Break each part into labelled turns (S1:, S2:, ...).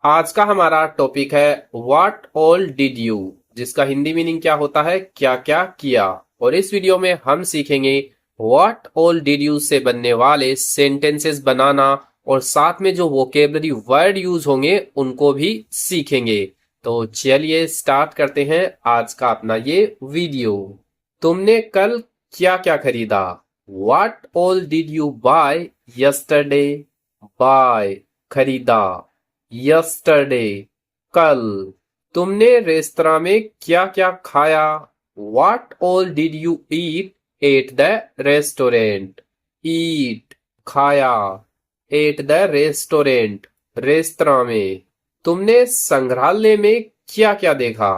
S1: आज का हमारा टॉपिक है व्हाट ऑल डिड यू, जिसका हिंदी मीनिंग क्या होता है क्या क्या किया। और इस वीडियो में हम सीखेंगे व्हाट ऑल डिड यू से बनने वाले सेंटेंसेस बनाना और साथ में जो वोकेबलरी वर्ड यूज होंगे उनको भी सीखेंगे। तो चलिए स्टार्ट करते हैं आज का अपना ये वीडियो। तुमने कल क्या क्या खरीदा? What all did you buy yesterday? Buy, खरीदा। यस्टरडे, कल। तुमने रेस्तरां में क्या क्या खाया? What all did you eat at the restaurant? Eat, खाया। At the restaurant, रेस्तरां में। तुमने संग्रहालय में क्या क्या देखा?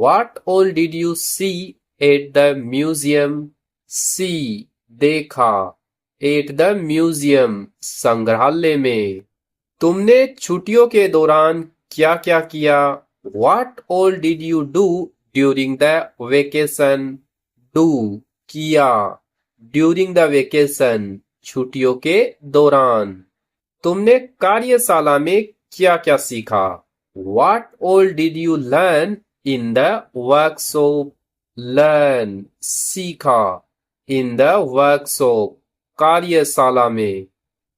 S1: What all did you see at the museum? See, देखा। At the museum, संग्रहालय में। तुमने छुट्टियों के दौरान क्या क्या किया? What all did you do during the vacation? Do, किया। During the vacation, छुट्टियों के दौरान। तुमने कार्यशाला में क्या क्या सीखा? What all did you learn in the workshop? Learn, सीखा। In the workshop, कार्यशाला में।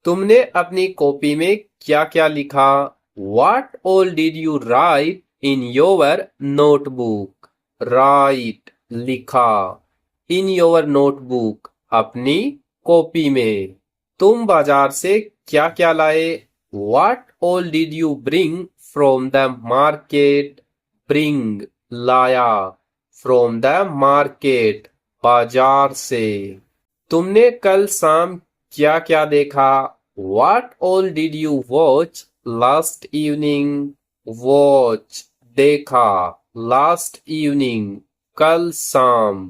S1: तुमने अपनी कॉपी में क्या क्या लिखा? What all did you write in your notebook? Write, लिखा। In your notebook, अपनी कॉपी में। तुम बाजार से क्या क्या लाए? What all did you bring from the market? Bring, लाया। From the market, बाजार से। तुमने कल शाम क्या क्या देखा? What all did you watch last evening? Watch, देखा। Last evening, कल शाम।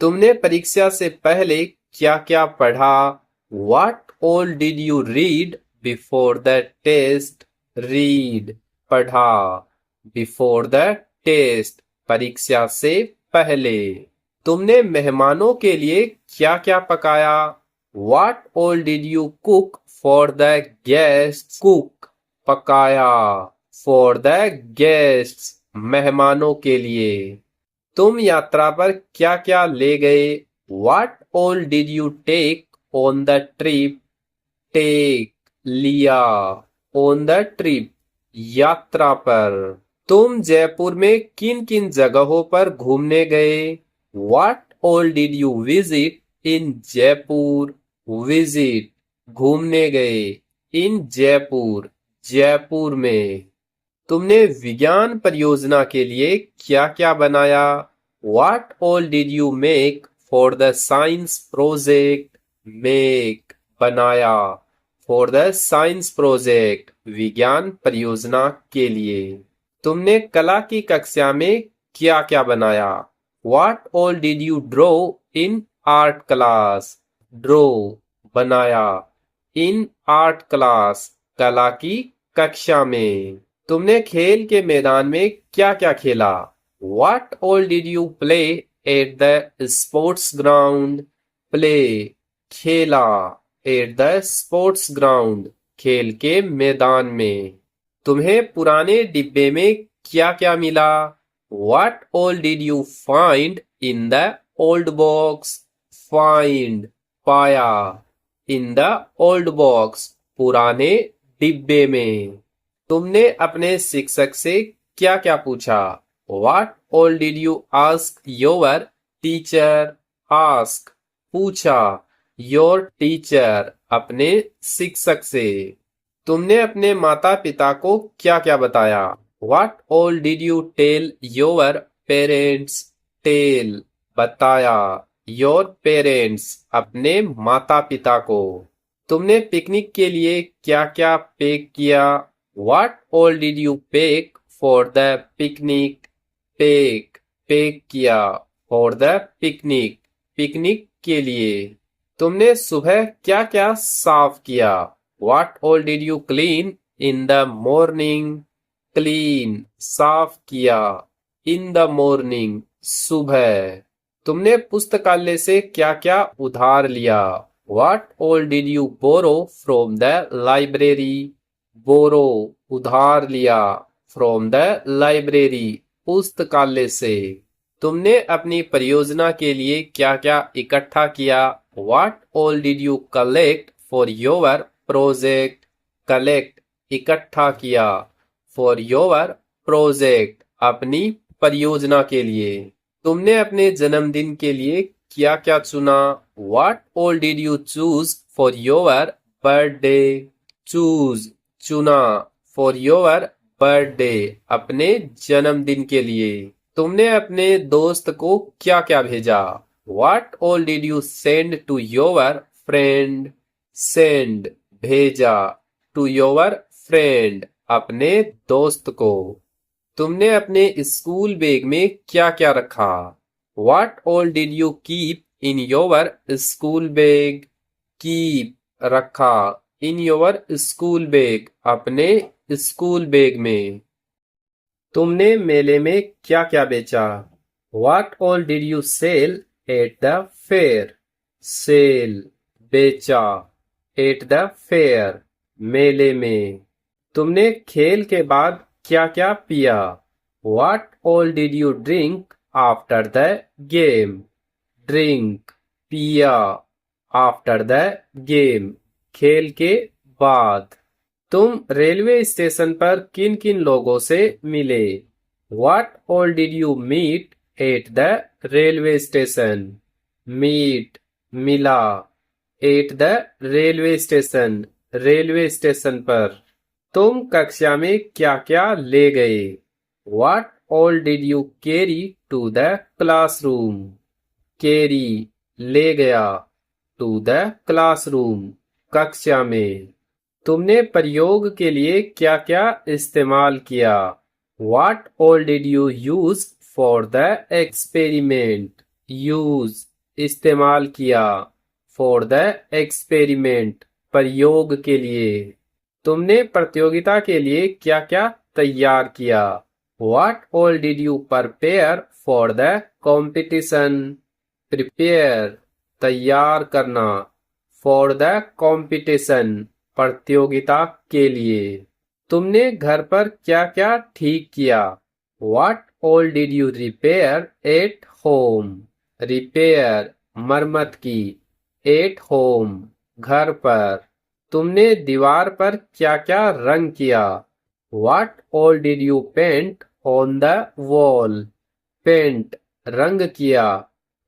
S1: तुमने परीक्षा से पहले क्या क्या पढ़ा? What all did you read before the test? Read, पढ़ा। Before the test, परीक्षा से पहले। तुमने मेहमानों के लिए क्या क्या पकाया? What all did you cook for the guests? Cook, पकाया। For the guests, मेहमानों के लिए। तुम यात्रा पर क्या क्या ले गए? What all did you take on the trip? Take, लिया। On the trip, यात्रा पर। तुम जयपुर में किन किन जगहों पर घूमने गए? What all did you visit in Jaipur? Visit, घूमने गए। In जयपुर, जयपुर में। तुमने विज्ञान परियोजना के लिए क्या क्या बनाया? What all did you make for the science project? Make, बनाया। For the science project, विज्ञान परियोजना के लिए। तुमने कला की कक्षा में क्या क्या बनाया? What all did you draw in art class? Draw, बनाया। In art class, कला की कक्षा में। तुमने खेल के मैदान में क्या क्या खेला? What all did you play at the sports ground? Play, खेला। At the sports ground, खेल के मैदान में। तुम्हें पुराने डिब्बे में क्या क्या मिला? What all did you find in the old box? Find, पाया। In the old box, पुराने डिब्बे में। तुमने अपने शिक्षक से क्या क्या पूछा? What all did you ask your teacher? Ask, पूछा। Your teacher, अपने शिक्षक से। तुमने अपने माता पिता को क्या क्या बताया? What all did you tell your parents? Tell, बताया। Your parents, अपने माता पिता को। तुमने पिकनिक के लिए क्या क्या पैक किया? What all did you pack for the picnic? Pack, pack किया। For the picnic, पिकनिक के लिए। तुमने सुबह क्या क्या साफ किया? What all did you clean in the morning? Clean, साफ किया। In the morning, सुबह। तुमने पुस्तकालय से क्या क्या उधार लिया? What all did you borrow from the library? बोरो उधार लिया, फ्रॉम द लाइब्रेरी पुस्तकालय से। तुमने अपनी परियोजना के लिए क्या क्या इकट्ठा किया? What all did you collect for your project? Collect इकट्ठा किया, फॉर योर प्रोजेक्ट अपनी परियोजना के लिए। तुमने अपने जन्मदिन के लिए क्या क्या चुना? What all did you choose for your birthday? Choose चुना, फॉर योर बर्थडे अपने जन्मदिन के लिए। तुमने अपने दोस्त को क्या क्या भेजा? What all did you send to your friend? Send भेजा, to your friend अपने दोस्त को। तुमने अपने स्कूल बैग में क्या क्या रखा? What all did you keep in your school bag? Keep रखा, in your school bag अपने स्कूल बैग में। तुमने मेले में क्या क्या बेचा? What all did you sell at the fair? Sell बेचा, at the fair मेले में। तुमने खेल के बाद क्या क्या पिया? What all did you drink after the game? Drink पिया, after the game खेल के बाद। तुम रेलवे स्टेशन पर किन किन लोगों से मिले? What all did you meet at the railway station? Meet मिला, at the railway station railway station पर। तुम कक्षा में क्या क्या ले गए? What all did you carry to the classroom? Carry ले गया, to the classroom कक्षा में। तुमने प्रयोग के लिए क्या क्या इस्तेमाल किया? What all did you use for the experiment? Use इस्तेमाल किया, for the experiment प्रयोग के लिए। तुमने प्रतियोगिता के लिए क्या क्या तैयार किया? What all did you prepare for the competition? Prepare तैयार करना, for the competition प्रतियोगिता के लिए। तुमने घर पर क्या क्या ठीक किया? What all did you repair at home? Repair मरम्मत की, at home घर पर। तुमने दीवार पर क्या क्या रंग किया? What all did you paint on the wall? Paint रंग किया,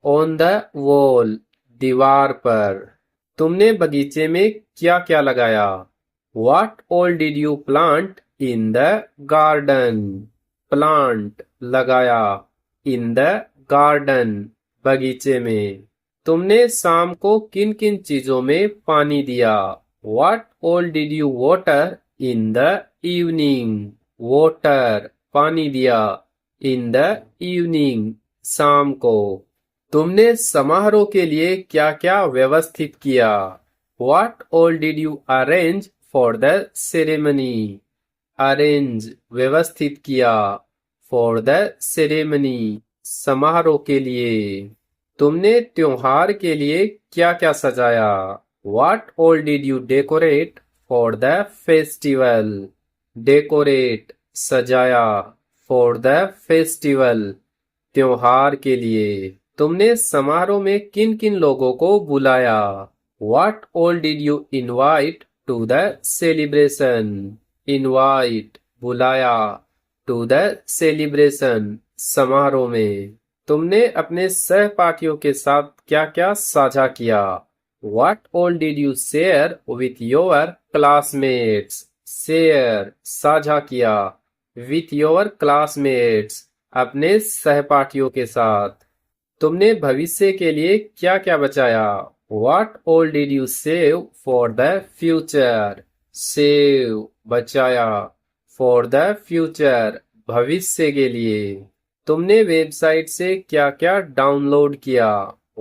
S1: on the wall दीवार पर। तुमने बगीचे में क्या क्या लगाया? What all did you plant in the garden? Plant लगाया, in the garden बगीचे में। तुमने शाम को किन किन चीजों में पानी दिया? What all did you water in the evening? Water पानी दिया, in the evening शाम को। तुमने समारोह के लिए क्या क्या व्यवस्थित किया? What all did you arrange for the ceremony? Arrange व्यवस्थित किया, for the ceremony समारोह के लिए। तुमने त्योहार के लिए क्या क्या सजाया? What all did you decorate for the festival? Decorate सजाया, for the festival त्योहार के लिए। तुमने समारोह में किन किन लोगों को बुलाया? What all did you invite to the celebration? Invite बुलाया, to the celebration समारोह में। तुमने अपने सहपाठियों के साथ क्या क्या साझा किया? What all did you share with your classmates? Share साझा किया, with your classmates अपने सहपाठियों के साथ। तुमने भविष्य के लिए क्या क्या बचाया? What all did you save for the future? Save बचाया, for the future भविष्य के लिए। तुमने वेबसाइट से क्या क्या डाउनलोड किया?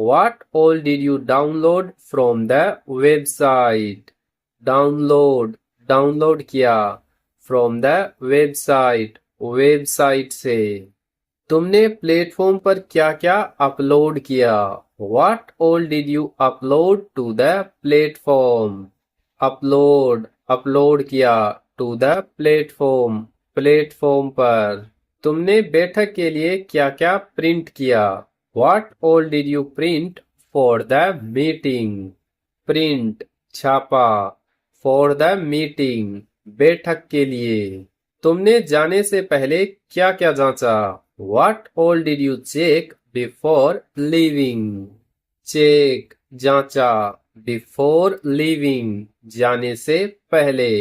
S1: What all did you download from the website? Download download किया, from the website वेबसाइट से। तुमने प्लेटफॉर्म पर क्या क्या अपलोड किया? What all did you upload to the platform? Upload upload किया, टू द प्लेटफॉर्म, प्लेटफॉर्म पर। तुमने बैठक के लिए क्या क्या प्रिंट किया? What all did you print for the meeting? Print छापा, for the meeting बैठक के लिए। तुमने जाने से पहले क्या क्या जांचा? What all did you check before leaving? Check जांचा, before leaving जाने से पहले।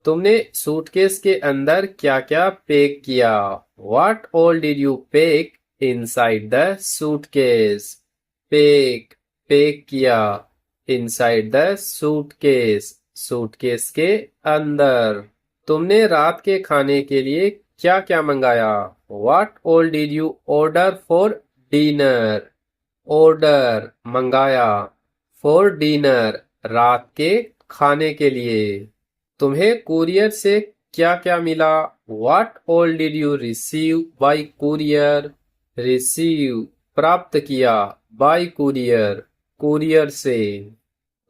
S1: तुमने सूटकेस के अंदर क्या क्या पैक किया? What all did you pack inside the suitcase? Pack pack किया, inside the suitcase सूटकेस के अंदर। तुमने रात के खाने के लिए क्या क्या मंगाया? What all did you order for dinner? Order मंगाया, for dinner रात के खाने के लिए। तुम्हें कुरियर से क्या क्या मिला? What all did you receive by courier? receive प्राप्त किया, by courier कुरियर से।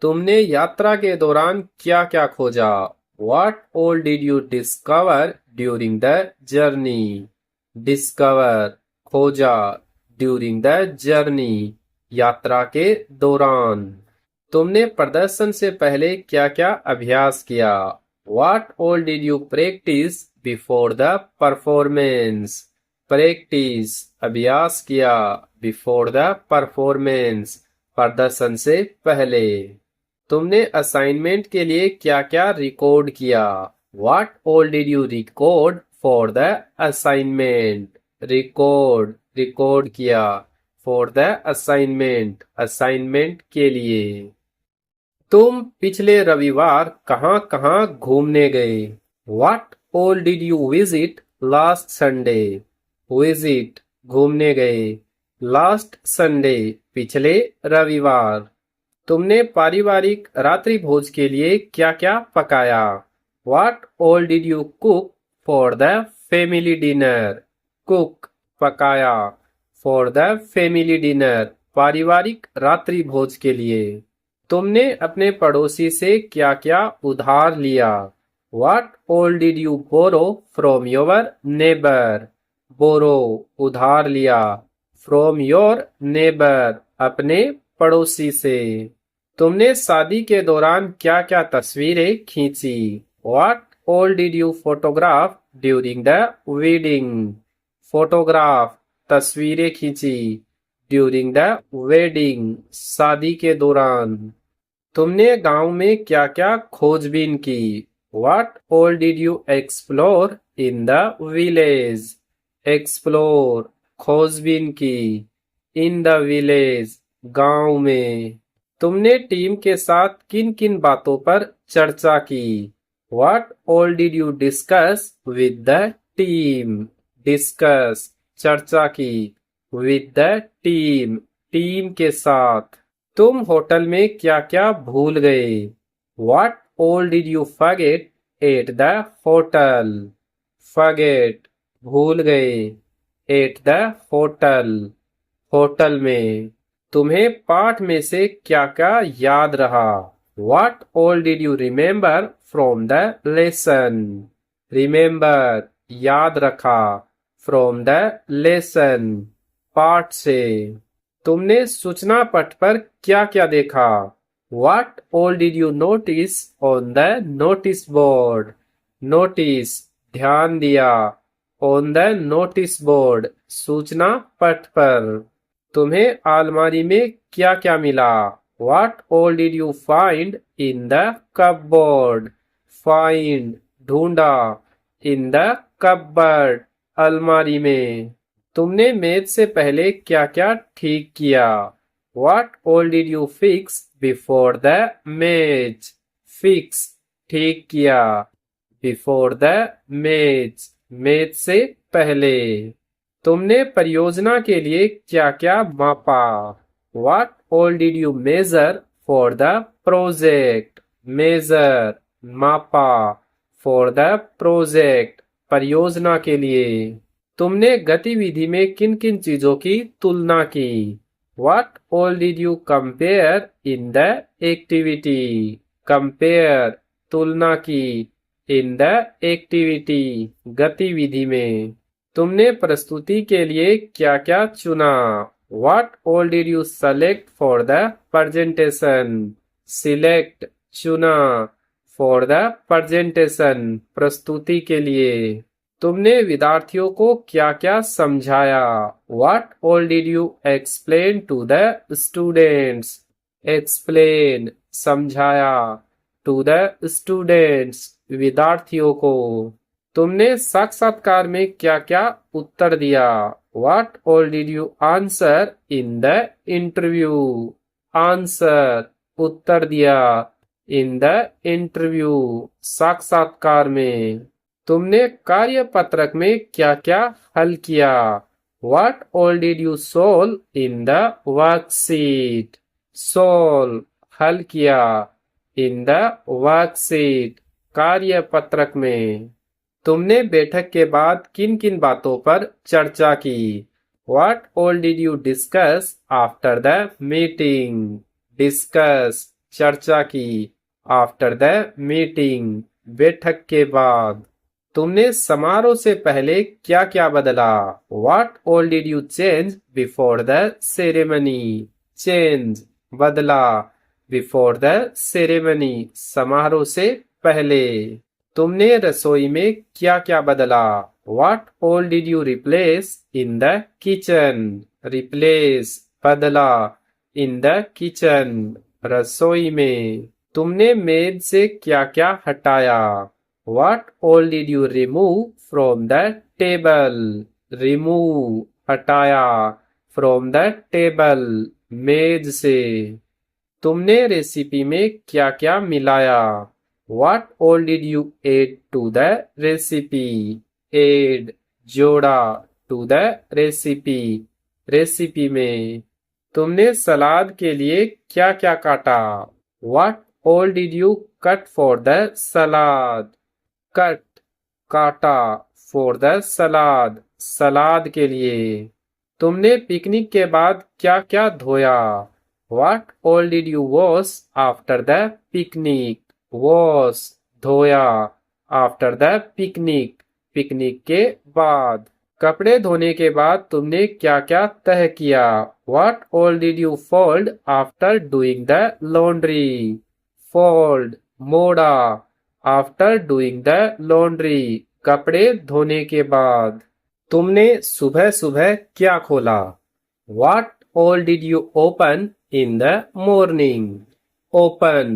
S1: तुमने यात्रा के दौरान क्या क्या खोजा? What all did you discover during the journey? discover खोजा, during the journey यात्रा के दौरान। तुमने प्रदर्शन से पहले क्या क्या अभ्यास किया? What all did you practice before the performance? practice अभ्यास किया, before the performance प्रदर्शन से पहले। तुमने असाइनमेंट के लिए क्या क्या रिकॉर्ड किया? What all did you record for the assignment? Record किया, for the assignment असाइनमेंट के लिए। तुम पिछले रविवार कहाँ घूमने गए? What all did you visit last Sunday? visit घूमने गए, last Sunday पिछले रविवार। तुमने पारिवारिक रात्रि भोज के लिए क्या क्या पकाया? What all did you cook for the family dinner? cook पकाया, for the family dinner पारिवारिक रात्रि भोज के लिए। तुमने अपने पड़ोसी से क्या क्या उधार लिया? What all did you borrow from your neighbor? borrow उधार लिया, from your neighbor अपने पड़ोसी से। तुमने शादी के दौरान क्या क्या तस्वीरें खींची? What all did you photograph during the wedding? photograph तस्वीरें खींची, during the wedding शादी के दौरान। तुमने गांव में क्या क्या खोजबीन की? What all did you explore in the village? explore खोजबीन की, in the village गांव में। तुमने टीम के साथ किन किन बातों पर चर्चा की? What all did you discuss with the team? discuss चर्चा की, with the team टीम के साथ। तुम होटल में क्या क्या भूल गए? What all did you forget at the hotel? forget भूल गए, at the hotel होटल में। तुम्हें पाठ में से क्या क्या याद रहा? What all did you remember from the lesson? remember याद रखा, from the lesson पाठ से। तुमने सूचना पट पर क्या क्या देखा? What all did you notice on the notice board? notice ध्यान दिया, on the notice board सूचना पट पर। तुम्हें अलमारी में क्या क्या मिला? What all did you find in the cupboard? find ढूंढा, in the cupboard अलमारी में। तुमने मैच से पहले क्या क्या ठीक किया? What all did you fix before the match? fix ठीक किया, before the match मैच से पहले। तुमने परियोजना के लिए क्या क्या मापा? What all did you measure for the project? measure मापा, for the project परियोजना के लिए। तुमने गतिविधि में किन किन चीजों की तुलना की? What all did you compare in the activity? compare तुलना की, इन द एक्टिविटी, गतिविधि में। तुमने प्रस्तुति के लिए क्या क्या चुना? What all did you select for the presentation? Select, चुना, for the presentation, प्रस्तुति के लिए। तुमने विद्यार्थियों को क्या क्या समझाया? What all did you explain to the students? Explain, समझाया, to the students, विद्यार्थियों को। तुमने साक्षात्कार में क्या क्या उत्तर दिया? What all did you answer in the interview? Answer, उत्तर दिया, in the interview, साक्षात्कार में। तुमने कार्यपत्रक में क्या क्या हल किया? What all did you solve in the worksheet? Solve, हल किया, in the worksheet, कार्यपत्रक में। तुमने बैठक के बाद किन किन बातों पर चर्चा की? What all did you discuss after the meeting? Discuss, चर्चा की, after the meeting, बैठक के बाद। तुमने समारोह से पहले क्या क्या बदला? What all did you change before the ceremony? Change, बदला, before the ceremony, समारोह से पहले। तुमने रसोई में क्या क्या बदला? What all did you replace in the kitchen? Replace, बदला, in the kitchen, रसोई में। तुमने मेज से क्या क्या हटाया? What all did you remove from the table? Remove, हटाया, from the table, मेज से। तुमने रेसिपी में क्या क्या मिलाया? What all did you add to the recipe? Add, जोड़ा, to the recipe, रेसिपी में। तुमने सलाद के लिए क्या क्या काटा? What all did you cut for the salad? Cut, काटा, for the salad, सलाद के लिए। तुमने पिकनिक के बाद क्या क्या धोया? What all did you wash after the picnic? Wash, धोया, after the picnic, पिकनिक के बाद। कपड़े धोने के बाद तुमने क्या क्या तह किया? What all did you fold after doing the laundry? Fold, मोड़ा, after doing the laundry, कपड़े धोने के बाद। तुमने सुबह सुबह क्या खोला? What all did you open in the morning? Open,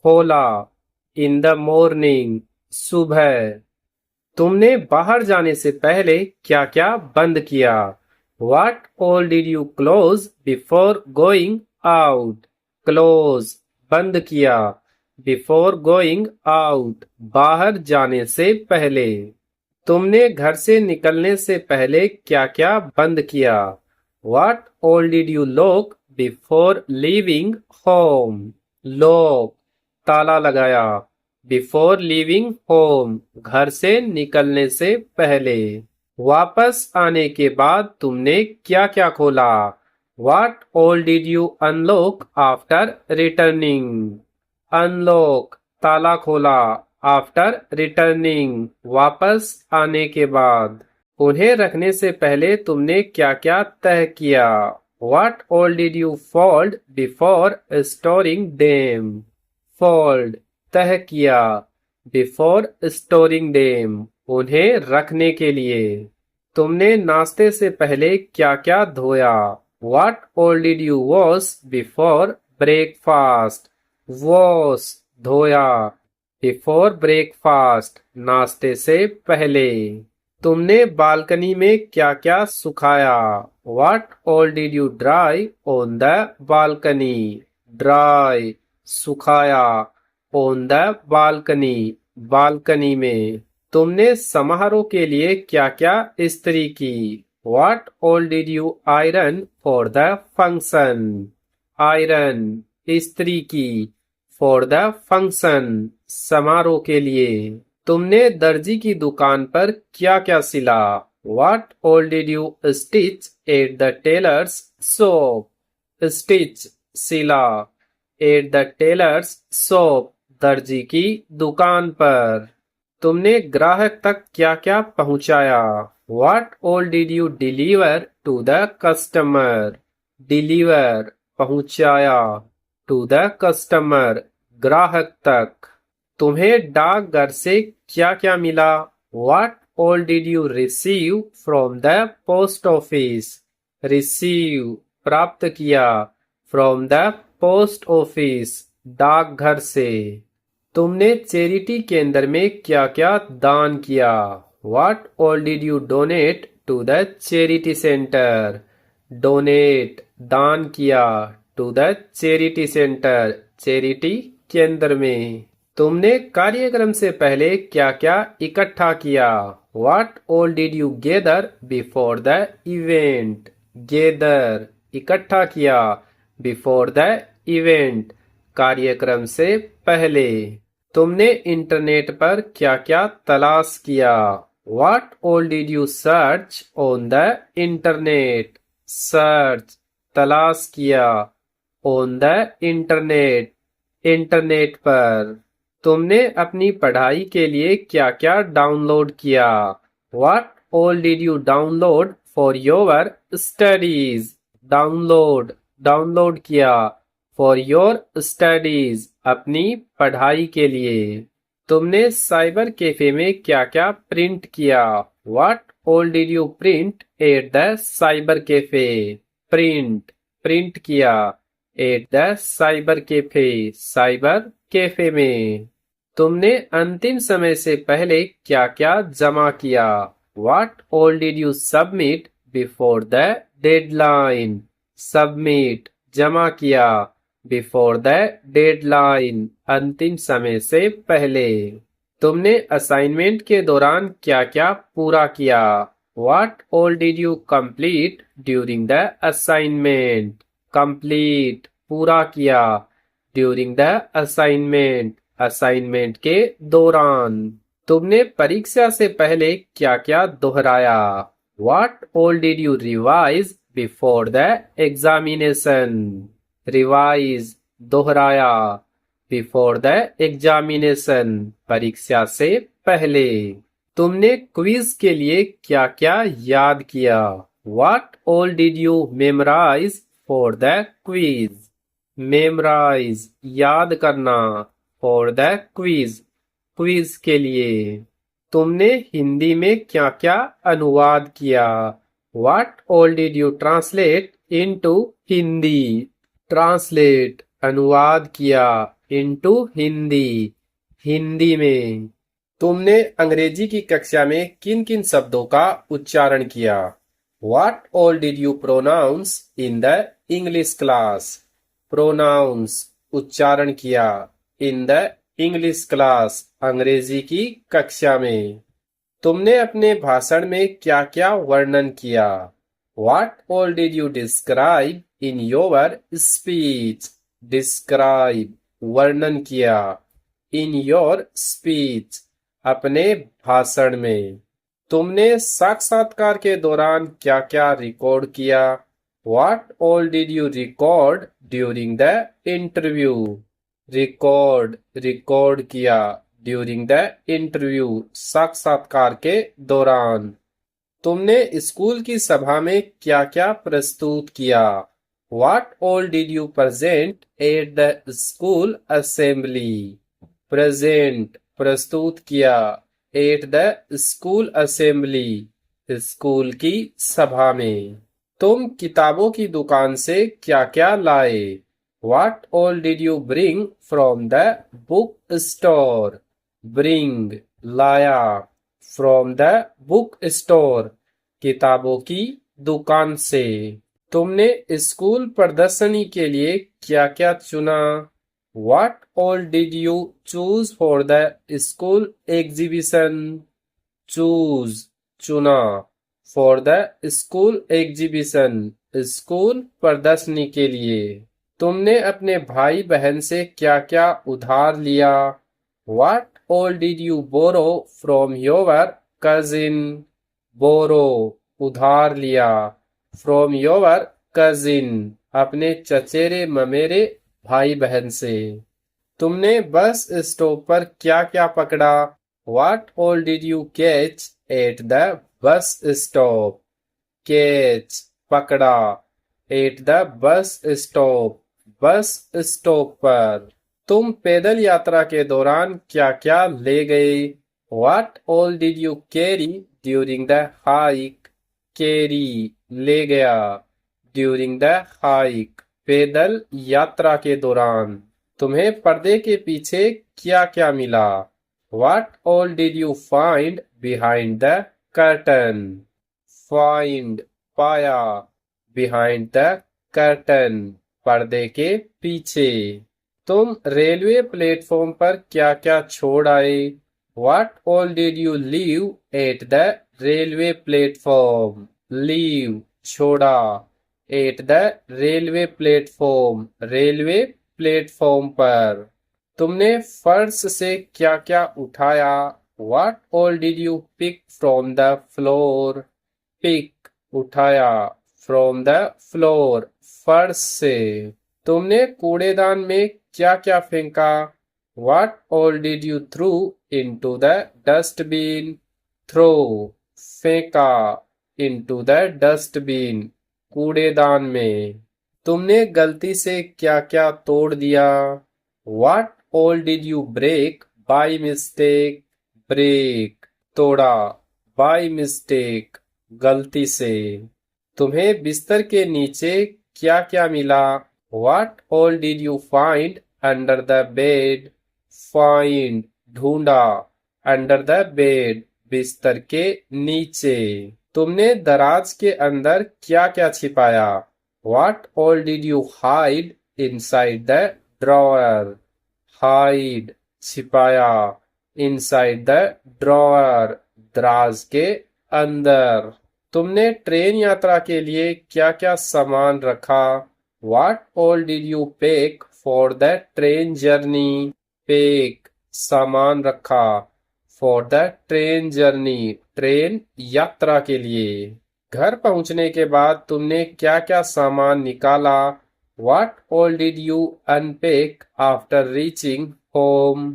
S1: खोला, in the morning, सुबह। तुमने बाहर जाने से पहले क्या क्या बंद किया? What all did you close before going out? Close, बंद किया, before going out, बाहर जाने से पहले। तुमने घर से निकलने से पहले क्या क्या बंद किया? What all did you lock before leaving home? Lock, ताला लगाया, before leaving home, घर से निकलने से पहले। वापस आने के बाद तुमने क्या क्या खोला? What all did you unlock after returning? Unlock, ताला खोला, after returning, वापस आने के बाद। उन्हें रखने से पहले तुमने क्या क्या तय किया? What all did you fold before storing them? Fold, तय किया, before storing them, उन्हें रखने के लिए। तुमने नाश्ते से पहले क्या क्या धोया? What all did you wash before breakfast? Wash, धोया, before breakfast, नाश्ते से पहले। तुमने बालकनी में क्या क्या सुखाया? What all did you dry on the balcony? Dry, सुखाया, on the balcony, बालकनी में। तुमने समारोह के लिए क्या क्या इस्त्री की? What all did you iron for the function? Iron, इस्त्री की, for the function, समारोह के लिए। तुमने दर्जी की दुकान पर क्या क्या सिला? What all did you stitch at the tailor's shop? Stitch, सिला, at the tailor's shop, दर्जी की दुकान पर। तुमने ग्राहक तक क्या क्या पहुंचाया? What all did you deliver to the customer? Deliver पहुंचाया, to the customer ग्राहक तक। तुम्हें डाकघर से क्या क्या मिला? What all did you receive from the post office? Receive प्राप्त किया, from the post office डाकघर से। तुमने चैरिटी केंद्र में क्या क्या दान किया? What all did you donate to the charity center? Donate दान किया, to the charity center charity केंद्र में। तुमने कार्यक्रम से पहले क्या क्या इकट्ठा किया? What all did you gather before the event? Gather इकट्ठा किया, before the event कार्यक्रम से पहले। तुमने इंटरनेट पर क्या क्या तलाश किया? What all did you search on the internet? Search तलाश किया, on the internet इंटरनेट पर। तुमने अपनी पढ़ाई के लिए क्या क्या डाउनलोड किया? What all did you download for your studies? Download किया, for your studies अपनी पढ़ाई के लिए। तुमने साइबर कैफे में क्या क्या प्रिंट किया? What all did you print at the cyber cafe? Print किया, at the cyber cafe cyber cafe में। तुमने अंतिम समय से पहले क्या क्या जमा किया? What all did you submit before the deadline? Submit जमा किया, before the deadline अंतिम समय से पहले। तुमने असाइनमेंट के दौरान क्या क्या पूरा किया? What all did you complete during the assignment? Complete पूरा किया, during the assignment असाइनमेंट के दौरान। तुमने परीक्षा से पहले क्या क्या दोहराया? What all did you revise before the examination? Revise दोहराया, before the examination परीक्षा से पहले। तुमने क्विज के लिए क्या क्या याद किया? What all did you memorize for the quiz? Memorize याद करना, for the quiz के लिए। तुमने हिंदी में क्या क्या अनुवाद किया? What all did you translate into Hindi? Translate अनुवाद किया, into हिंदी में। तुमने अंग्रेजी की कक्षा में किन किन शब्दों का उच्चारण किया? What all did you pronounce in the English class? Pronounce उच्चारण किया, in the English class अंग्रेजी की कक्षा में। तुमने अपने भाषण में क्या क्या वर्णन किया? What all did you describe in your speech? Describe वर्णन किया, in your speech अपने भाषण में। तुमने साक्षात्कार के दौरान क्या क्या रिकॉर्ड किया? What all did you record during the interview? Record किया, during the interview साक्षात्कार के दौरान। तुमने स्कूल की सभा में क्या क्या प्रस्तुत किया? What all did you present at the school assembly? Present प्रस्तुत किया, at the school assembly school की सभा में। तुम किताबों की दुकान से क्या क्या लाए? What all did you bring from the book store? Bring लाया, from the book store किताबों की दुकान से। तुमने स्कूल प्रदर्शनी के लिए क्या क्या चुना? What all did you choose for the school exhibition? Choose चुना, for the school exhibition school प्रदर्शनी के लिए। तुमने अपने भाई बहन से क्या क्या उधार लिया? What all did you borrow from your cousin? Borrow उधार लिया, from your cousin अपने चचेरे ममेरे भाई बहन से। तुमने बस स्टॉप पर क्या क्या पकड़ा? What all did you catch at the bus stop? Catch पकड़ा at the bus stop bus stop पर। तुम पैदल यात्रा के दौरान क्या क्या ले गए? What all did you carry during the hike? Carry ले गया during the hike पैदल यात्रा के दौरान। तुम्हें पर्दे के पीछे क्या क्या मिला? What all did you find behind the curtain? Find पाया behind the curtain पर्दे के पीछे। तुम रेलवे प्लेटफॉर्म पर क्या क्या छोड़ आए? What all did you leave at the railway platform? Leave छोड़ा at the railway platform railway platform पर। तुमने फर्श से क्या क्या उठाया? What all did you pick from the floor? Pick उठाया from the floor फर्श से। तुमने कूड़ेदान में क्या क्या फेंका? What all did you throw into the dustbin? Throw फेंका into the dustbin कूड़ेदान में। तुमने गलती से क्या क्या तोड़ दिया? What all did you break by mistake? Break तोड़ा by mistake गलती से। तुम्हें बिस्तर के नीचे क्या क्या मिला? What all did you find under the bed? Find ढूंढा under the bed बिस्तर के नीचे। तुमने दराज के अंदर क्या क्या छिपाया? What all did you hide inside the drawer? Hide छिपाया inside the drawer दराज के अंदर। तुमने ट्रेन यात्रा के लिए क्या क्या सामान रखा? What all did you pack for the train journey? Pack सामान रखा for the train journey train यात्रा के लिए। घर पहुंचने के बाद तुमने क्या क्या सामान निकाला? What all did you unpack after reaching home?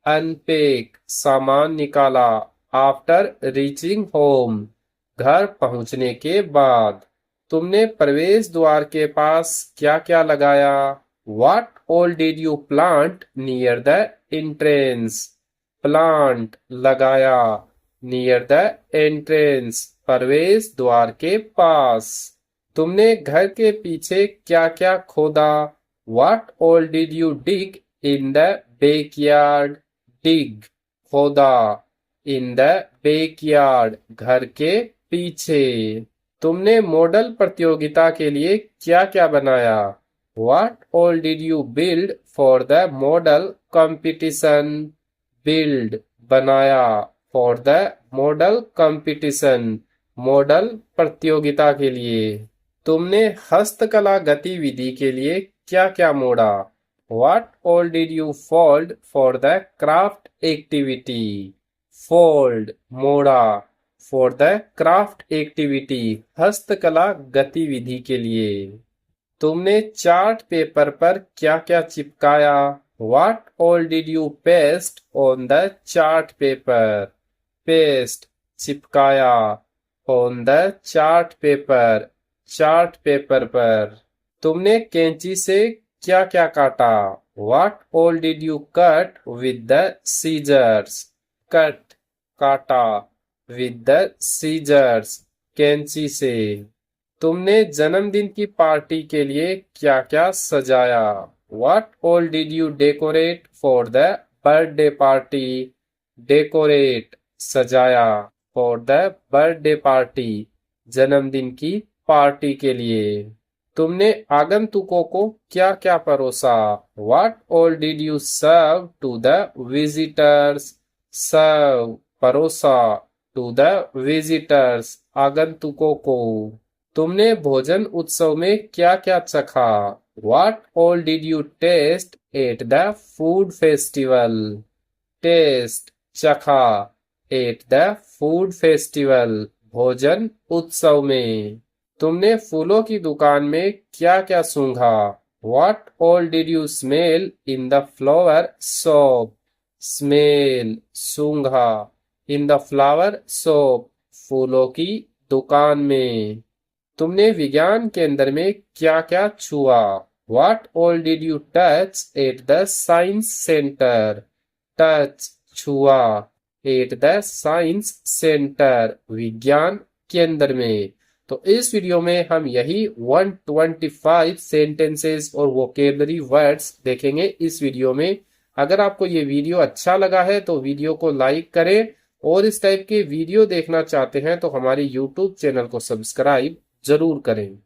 S1: Unpack सामान निकाला after reaching home घर पहुंचने के बाद। तुमने प्रवेश द्वार के पास क्या क्या लगाया? What all did you plant near the entrance? Plant लगाया near the entrance प्रवेश द्वार के पास। तुमने घर के पीछे क्या क्या खोदा? What all did you dig in the backyard? Dig खोदा in the backyard घर के पीछे। तुमने मॉडल प्रतियोगिता के लिए क्या क्या बनाया? What all did you build for the model competition? Build बनाया for the model competition model प्रतियोगिता के लिए। तुमने हस्तकला गतिविधि के लिए क्या क्या मोड़ा? What all did you fold for the craft activity? Fold मोड़ा for the craft activity हस्तकला गतिविधि के लिए। तुमने चार्ट पेपर पर क्या क्या चिपकाया? What all did you paste on the chart paper? Paste चिपकाया on the chart paper chart paper पर। तुमने कैंची से क्या क्या काटा? What all did you cut with the scissors? Cut काटा with the scissors कैंची से। तुमने जन्मदिन की पार्टी के लिए क्या क्या सजाया? What all did you decorate for the birthday party? Decorate सजाया for the birthday party जन्मदिन की पार्टी के लिए। तुमने आगंतुकों को क्या क्या परोसा? What all did you serve to the visitors? Serve परोसा to the visitors आगंतुकों को। तुमने भोजन उत्सव में क्या क्या चखा? What all did you taste at the food festival? Taste चखा at the food festival भोजन उत्सव में। तुमने फूलों की दुकान में क्या क्या सूंघा? What all did you smell in the flower shop? Smell सूंघा, इन द फ्लावर शॉप फूलों की दुकान में। तुमने विज्ञान केंद्र में क्या क्या छुआ? What all did you touch at the science center? Touch छुआ, एट द साइंस सेंटर विज्ञान केंद्र में। तो इस वीडियो में हम यही 125 सेंटेंसेस और वोकेबलरी वर्ड्स देखेंगे इस वीडियो में। अगर आपको ये वीडियो अच्छा लगा है तो वीडियो को लाइक करें, और इस टाइप के वीडियो देखना चाहते हैं तो हमारे यूट्यूब चैनल को सब्सक्राइब जरूर करें।